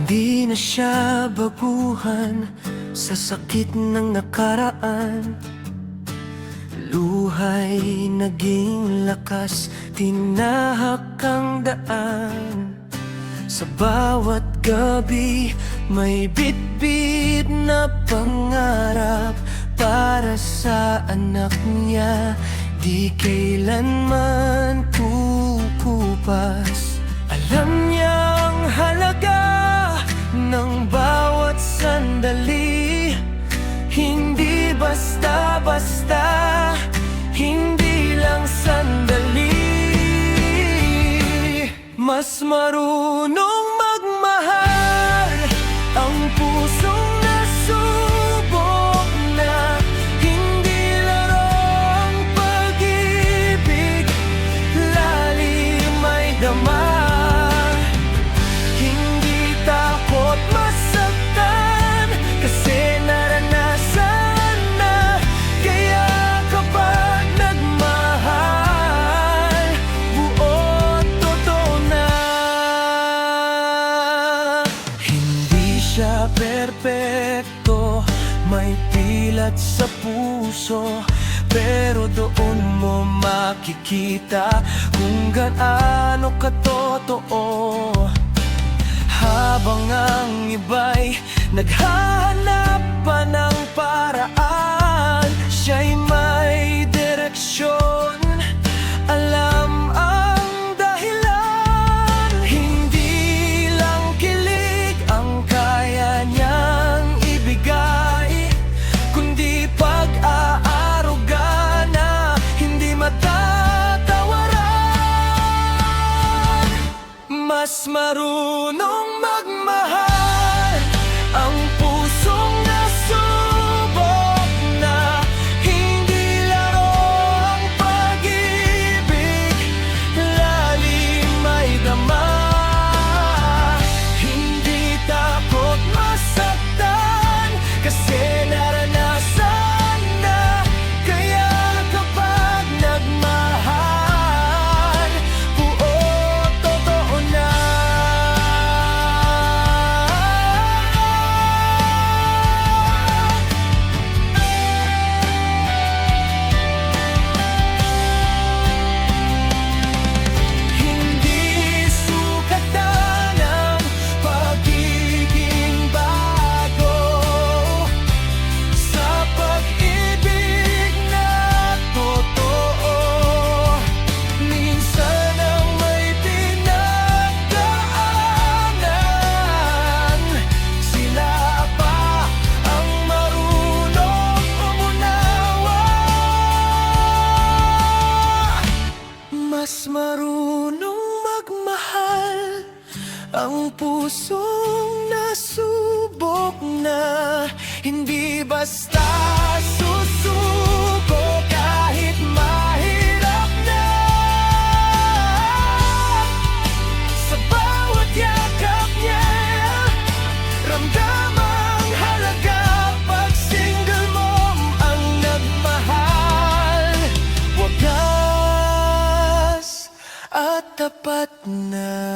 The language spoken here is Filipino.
Di na siya baguhan sa sakit ng nakaraan. Luhay naging lakas, tinahak ang daan. Sa bawat gabi may bitbit na pangarap para sa anak niya, di kailanman kukupas. Alam niya ang halaga ng bawat sandali, hindi basta-basta, hindi lang sandali. Mas marunong magmahal ang pusong nasubok na, hindi laro ang pag-ibig, lalim ay dama. Hindi takot masaktan kasi naranasan na. Kaya kapag nagmahal, buo totoo na. Hindi siya perpekto, may pilat sa puso, pero doon mo makikita kung gaano katotoo. Habang ang iba'y naghahanap pa ng paraan, siya'y may direksyon, alam ang dahilan. Hindi lang kilig ang kaya niyang ibigay, kundi pag-aaruga na hindi matatawaran. Mas marunong magmahal ang pusong nasubok na, hindi laro ang pag-ibig, lalim ay dama. Hindi takot masaktan kasi naranasan na. Kaya kapag nagmahal, buo totoo na. Hindi sukatan ang pagiging bago sa pag-ibig na totoo. Minsan ang may pinagdaanan, sila pa ang marunong umunawa. Mas marunong magmahal ang pusong nasubok na, hindi basta susuko kahit mahirap na. Sa bawat yakap niya, ramdam ang halaga. Pag single mom ang nagmahal, wagas at tapat na.